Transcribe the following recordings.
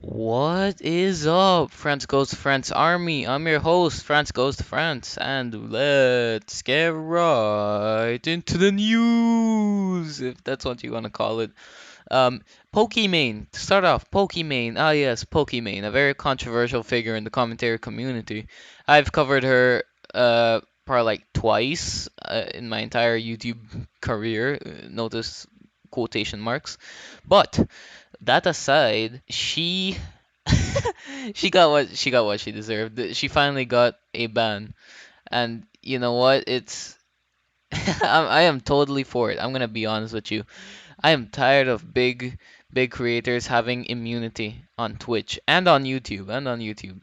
What is up, France Goes to France Army? I'm your host, France Goes to France, and let's get right into the news, if that's what you want to call it. Um, Pokimane, to start off, Pokimane. Ah, yes, Pokimane, a very controversial figure in the commentary community. I've covered her probably like twice in my entire YouTube career. Notice quotation marks. But that aside, she she got what she deserved. She finally got a ban, and you know what? It's I am totally for it. I'm gonna be honest with you. I am tired of big creators having immunity on Twitch and on YouTube.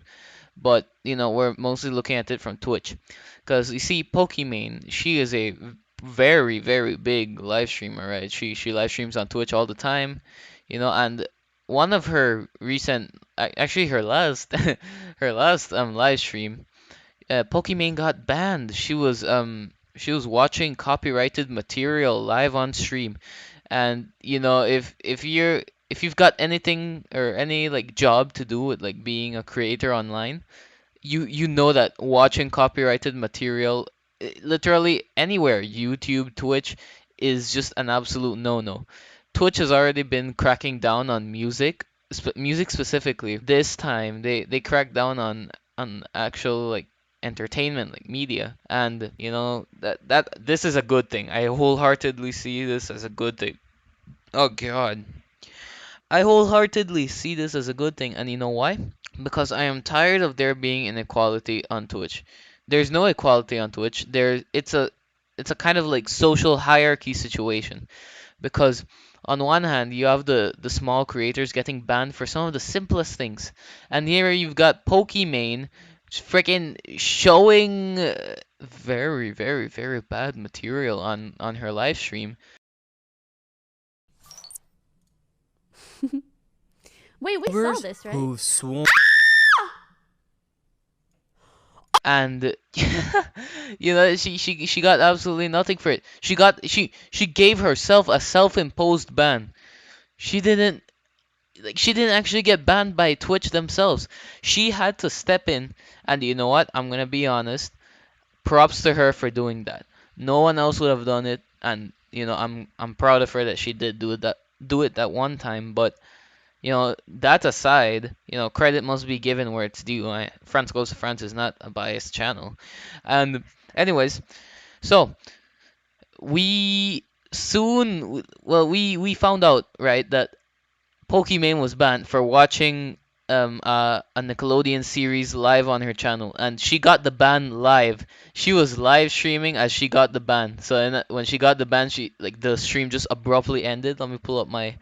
But we're mostly looking at it from Twitch, because you see, Pokimane, she is a very big live streamer, right? She live streams on Twitch all the time, and one of her recent, actually her last, her last live stream, Pokimane got banned. She was watching copyrighted material live on stream, and if you've got anything or any like job to do with like being a creator online, you know that watching copyrighted material, literally anywhere, YouTube, Twitch, is just an absolute no-no. Twitch has already been cracking down on music specifically. This time they cracked down on actual like entertainment, like media, and that this is a good thing. I wholeheartedly see this as a good thing. Oh God. I wholeheartedly see this as a good thing, and you know why? Because I am tired of there being inequality on Twitch. There's no equality on Twitch. It's a kind of like social hierarchy situation, because on one hand you have the small creators getting banned for some of the simplest things, and here you've got Pokimane freaking showing very bad material on her live stream. Wait, we saw this, right? Who've sworn And she got absolutely nothing for it. She gave herself a self-imposed ban. She didn't actually get banned by Twitch themselves. She had to step in, and you know what? I'm gonna be honest. Props to her for doing that. No one else would have done it, and I'm proud of her that she did do it that one time. But that aside, credit must be given where it's due. France Goes to France is not a biased channel. And anyways, so we we found out, right, that Pokimane was banned for watching a Nickelodeon series live on her channel, and she got the ban live. She was live streaming as she got the ban. So when she got the ban, she like the stream just abruptly ended. Let me pull up my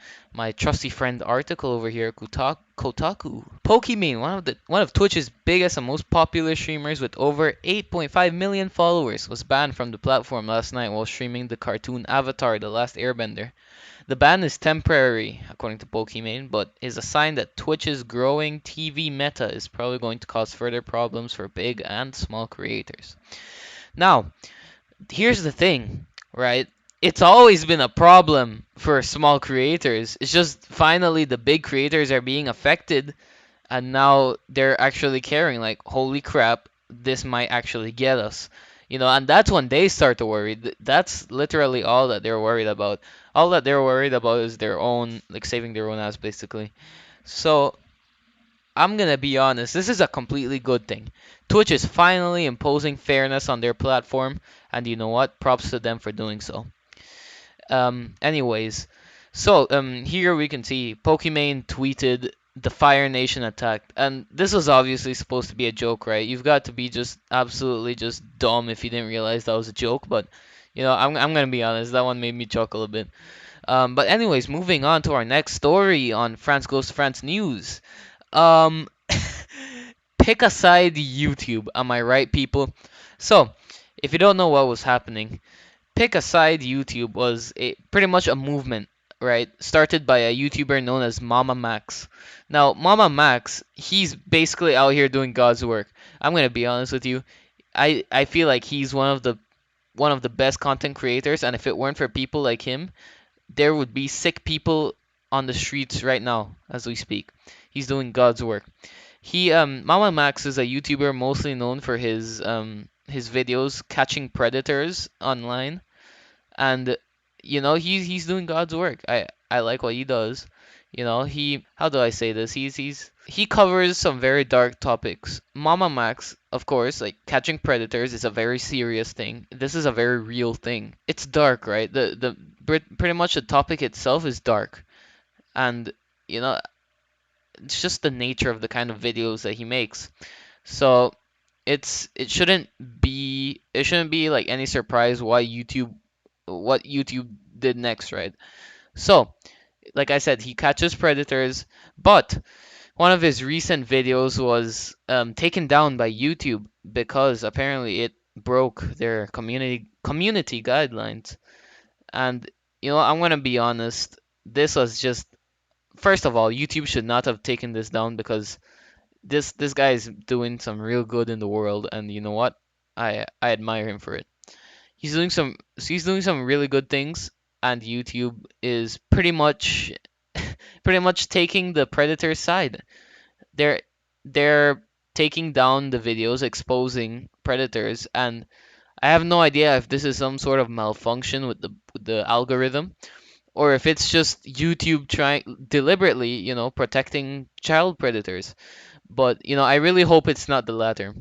trusty friend article over here, Kotaku. Pokimane, one of Twitch's biggest and most popular streamers with over 8.5 million followers, was banned from the platform last night while streaming the cartoon Avatar: The Last Airbender. The ban is temporary, according to Pokimane, but is a sign that Twitch's growing TV meta is probably going to cause further problems for big and small creators. Now, here's the thing, right? It's always been a problem for small creators. It's just finally the big creators are being affected, and now they're actually caring, like, holy crap, this might actually get us. And that's when they start to worry. That's literally all that they're worried about. All that they're worried about is their own, like, saving their own ass, basically. So I'm gonna be honest, this is a completely good thing. Twitch is finally imposing fairness on their platform, and you know what? Props to them for doing so. Anyways, so here we can see Pokimane tweeted the Fire Nation attacked, and this was obviously supposed to be a joke, right? You've got to be just absolutely just dumb if you didn't realize that was a joke, but I'm gonna be honest, that one made me chuckle a bit. But anyways, moving on to our next story on France Goes to France news. Um, Pick a side, YouTube. Am I right, people? So, if you don't know what was happening, Pick a Side YouTube was pretty much a movement, right? Started by a YouTuber known as Mama Max. Now, Mama Max, he's basically out here doing God's work. I'm gonna be honest with you. I feel like he's one of the best content creators, and if it weren't for people like him, there would be sick people on the streets right now as we speak. He's doing God's work. He Mama Max is a YouTuber mostly known for his videos catching predators online, and he's doing God's work. I like what he does. He how do I say this? He covers some very dark topics. Mama Max, of course, like catching predators is a very serious thing. This is a very real thing. It's dark, right? Pretty much the topic itself is dark, and you know it's just the nature of the kind of videos that he makes. So it shouldn't be like any surprise what YouTube did next, right? So, like I said, he catches predators, but one of his recent videos was taken down by YouTube because apparently it broke their community guidelines. And I'm gonna be honest, this was just first of all, YouTube should not have taken this down because this guy is doing some real good in the world, and you know what? I admire him for it. He's doing some really good things, and YouTube is pretty much taking the predator's side. They're taking down the videos exposing predators, and I have no idea if this is some sort of malfunction with the algorithm, or if it's just YouTube trying deliberately, protecting child predators. But I really hope it's not the latter.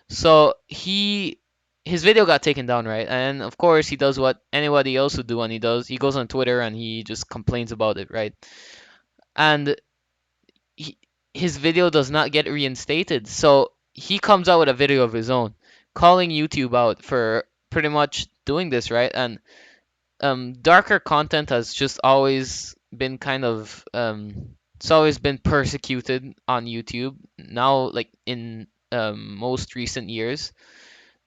So his video got taken down, right? And of course he does what anybody else would do, and he goes on Twitter and he just complains about it, right? And he, his video does not get reinstated. So he comes out with a video of his own, calling YouTube out for pretty much doing this, right? And darker content has just always been kind of it's always been persecuted on YouTube. Now, like in most recent years,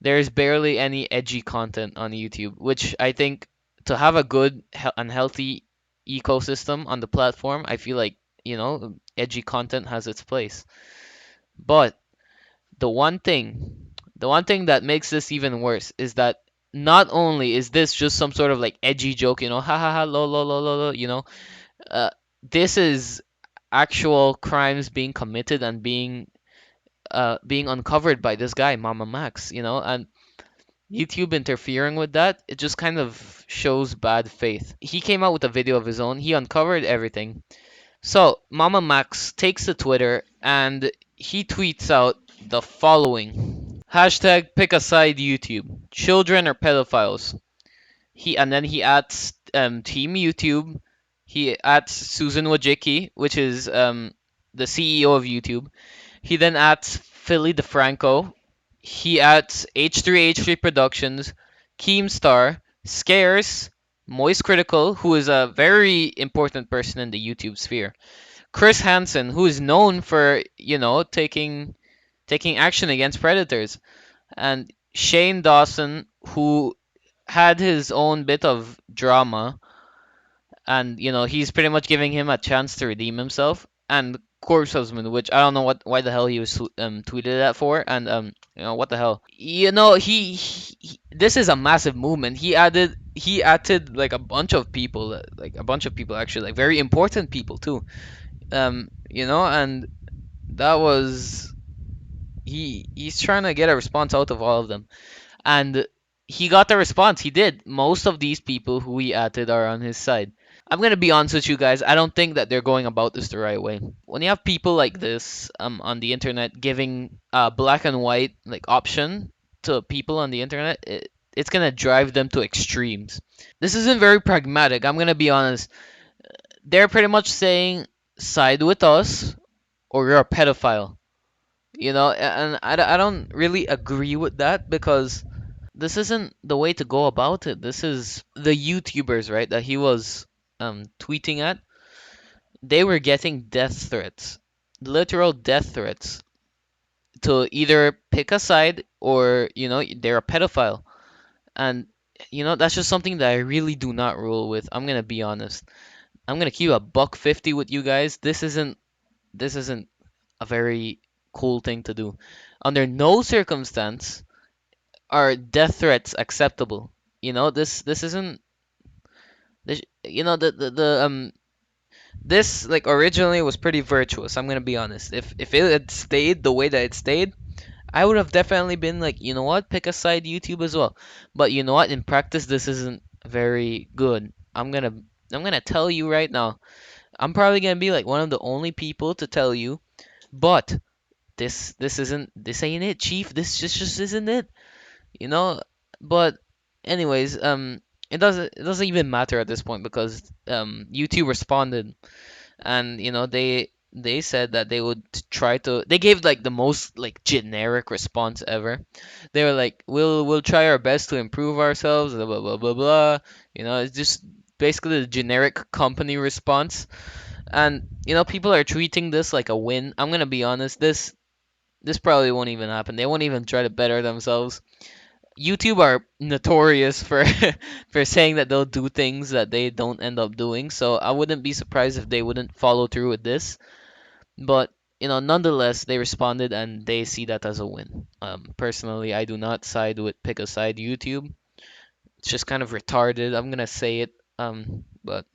there's barely any edgy content on YouTube, which I think to have a good and healthy ecosystem on the platform, I feel like edgy content has its place. But the one thing, the one thing that makes this even worse is that not only is this just some sort of like edgy joke, ha ha ha, lo lo lo lo lo, uh, this is actual crimes being committed and being uncovered by this guy, Mama Max, and YouTube interfering with that, it just kind of shows bad faith. He came out with a video of his own. He uncovered everything. So, Mama Max takes to Twitter and he tweets out the following. Hashtag pick a side YouTube. Children or pedophiles. And then he adds Team YouTube. He adds Susan Wojcicki, which is the CEO of YouTube. He then adds Philly DeFranco. He adds H3H3 Productions, Keemstar, Scares, Moist Critical, who is a very important person in the YouTube sphere. Chris Hansen, who is known for, taking action against predators, and Shane Dawson, who had his own bit of drama, and he's pretty much giving him a chance to redeem himself. And Corpse Husband, which I don't know why the hell he was tweeted that for, and what the hell, this is a massive movement. He added like a bunch of people, actually, like very important people too. And that was he's trying to get a response out of all of them, and he got the response. He did. Most of these people who he added are on his side. I'm gonna be honest with you guys. I don't think that they're going about this the right way. When you have people like this on the internet giving black and white like option to people on the internet, it's gonna drive them to extremes. This isn't very pragmatic. I'm gonna be honest. They're pretty much saying side with us or you're a pedophile. And I don't really agree with that because this isn't the way to go about it. This is the YouTubers, right, that he was tweeting at. They were getting death threats, literal death threats, to either pick a side or they're a pedophile, and that's just something that I really do not rule with. I'm gonna be honest. I'm gonna keep a buck 50 with you guys. This isn't a very cool thing to do. Under no circumstance are death threats acceptable. This isn't this, the This like originally was pretty virtuous. I'm gonna be honest. If it had stayed the way that it stayed, I would have definitely been like, you know what, pick a side YouTube as well. But you know what, in practice, this isn't very good. I'm gonna tell you right now. I'm probably gonna be like one of the only people to tell you, but this ain't it, Chief. This just isn't it. You know. But anyways, it doesn't even matter at this point because YouTube responded, and they said that they would try to. They gave like the most like generic response ever. They were like, we'll try our best to improve ourselves, blah blah blah blah blah. It's just basically the generic company response. And people are treating this like a win. I'm gonna be honest, this probably won't even happen. They won't even try to better themselves. YouTube are notorious for for saying that they'll do things that they don't end up doing. So I wouldn't be surprised if they wouldn't follow through with this. But nonetheless, they responded and they see that as a win. Personally, I do not side with pick a side YouTube. It's just kind of retarded. I'm gonna say it. But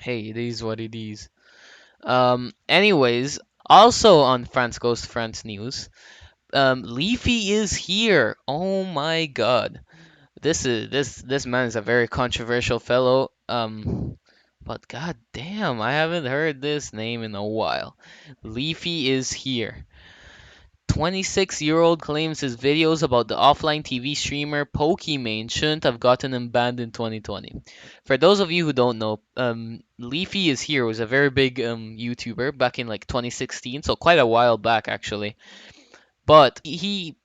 hey, it is what it is. Anyways, also on France Goes to France news, Leafy is here. Oh my God. This man is a very controversial fellow. But god damn, I haven't heard this name in a while. Leafy is here. 26-year-old claims his videos about the offline TV streamer Pokimane shouldn't have gotten him banned in 2020. For those of you who don't know, Leafy is here was a very big YouTuber back in like 2016, so quite a while back actually. But he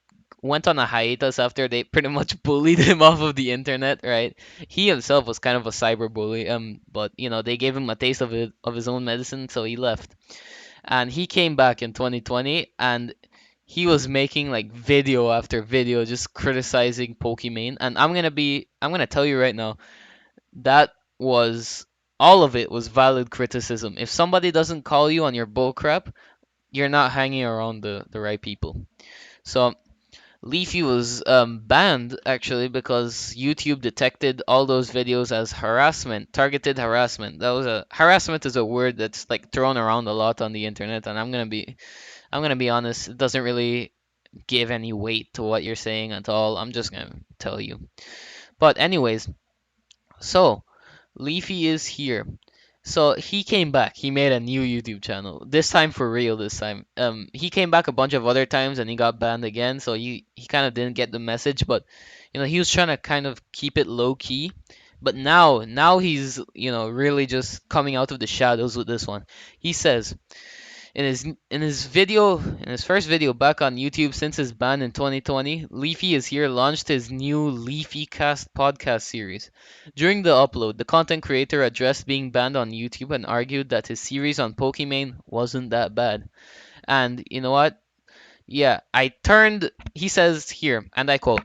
went on a hiatus after they pretty much bullied him off of the internet, right? He himself was kind of a cyber bully, but they gave him a taste of his own medicine, so he left. And he came back in 2020, and he was making like video after video just criticizing Pokimane. And I'm gonna tell you right now, that was all of it was valid criticism. If somebody doesn't call you on your bullcrap, you're not hanging around the right people. So Leafy was banned actually because YouTube detected all those videos as harassment, targeted harassment. That was a harassment is a word that's like thrown around a lot on the internet, and I'm gonna be honest, it doesn't really give any weight to what you're saying at all. I'm just gonna tell you. But anyways, so Leafy is here. So he came back. He made a new YouTube channel. This time for real this time. He came back a bunch of other times and he got banned again, so he kind of didn't get the message, but he was trying to kind of keep it low key. But now he's, really just coming out of the shadows with this one. He says, in his first video back on YouTube since his ban in 2020, Leafy is here launched his new Leafy Cast podcast series. During the upload, the content creator addressed being banned on YouTube and argued that his series on Pokimane wasn't that bad. And you know what? Yeah, he says here, and I quote,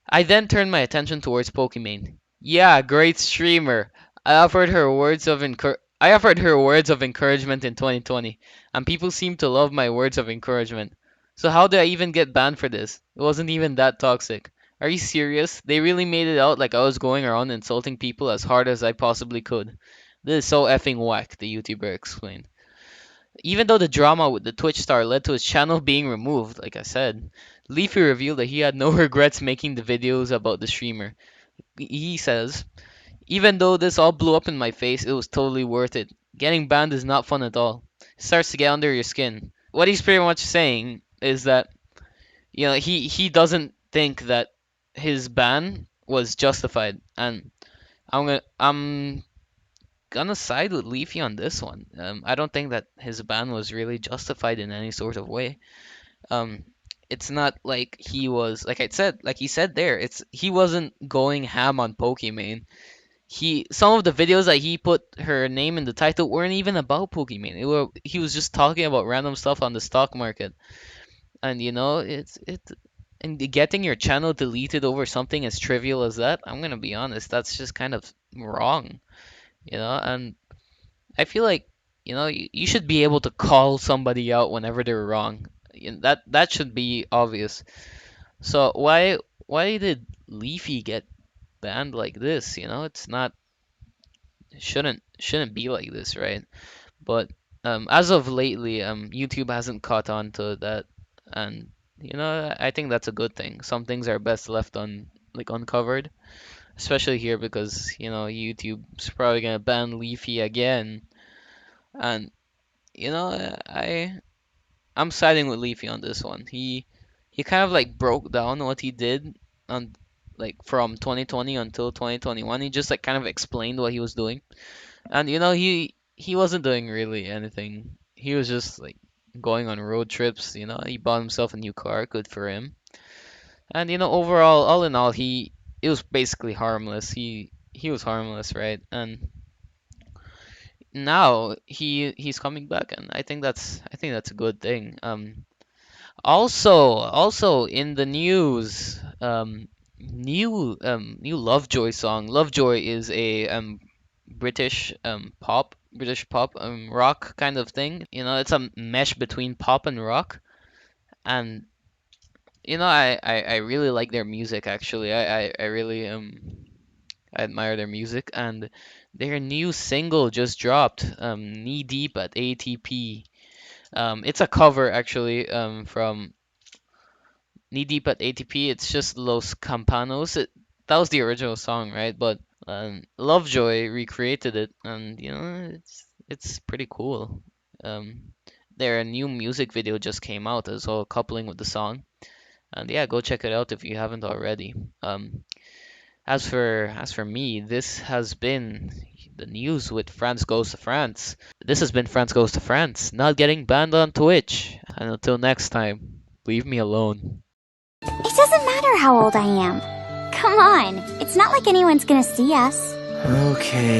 I then turned my attention towards Pokimane. Yeah, great streamer. I offered her words of encouragement in 2020, and people seem to love my words of encouragement. So how did I even get banned for this? It wasn't even that toxic. Are you serious? They really made it out like I was going around insulting people as hard as I possibly could. This is so effing whack, the YouTuber explained. Even though the drama with the Twitch star led to his channel being removed, like I said, Leafy revealed that he had no regrets making the videos about the streamer. He says, even though this all blew up in my face, it was totally worth it. Getting banned is not fun at all. It starts to get under your skin. What he's pretty much saying is that, he doesn't think that his ban was justified, and I'm gonna side with Leafy on this one. I don't think that his ban was really justified in any sort of way. Um, it's not like he was, like he said there, he wasn't going ham on Pokimane. Some of the videos that he put her name in the title weren't even about Pokimane. He was just talking about random stuff on the stock market, and and getting your channel deleted over something as trivial as that. I'm gonna be honest, that's just kind of wrong, and I feel like you should be able to call somebody out whenever they're wrong. That should be obvious. So why did Leafy get banned like this? It's shouldn't be like this, right? But as of lately, YouTube hasn't caught on to that, and I think that's a good thing. Some things are best left uncovered, especially here because YouTube's probably gonna ban Leafy again, and I'm siding with Leafy on this one. He kind of like broke down what he did on like from 2020 until 2021. He just like kind of explained what he was doing. And he wasn't doing really anything. He was just like going on road trips, he bought himself a new car, good for him. And overall, all in all, he it was basically harmless. He was harmless, right? And now he's coming back, and I think that's a good thing. Also in the news, new Lovejoy song. Lovejoy is a British pop rock kind of thing. It's a mesh between pop and rock, and I really like their music actually. I really I admire their music, and their new single just dropped, Knee Deep at ATP. It's a cover actually from Knee Deep at ATP. It's just Los Campanos. That was the original song, right? But Lovejoy recreated it, and it's pretty cool. Um, their new music video just came out as well, coupling with the song. And yeah, go check it out if you haven't already. As for me, this has been the news with France Goes to France. This has been France Goes to France, not getting banned on Twitch. And until next time, leave me alone. It doesn't matter how old I am. Come on, it's not like anyone's gonna see us. Okay.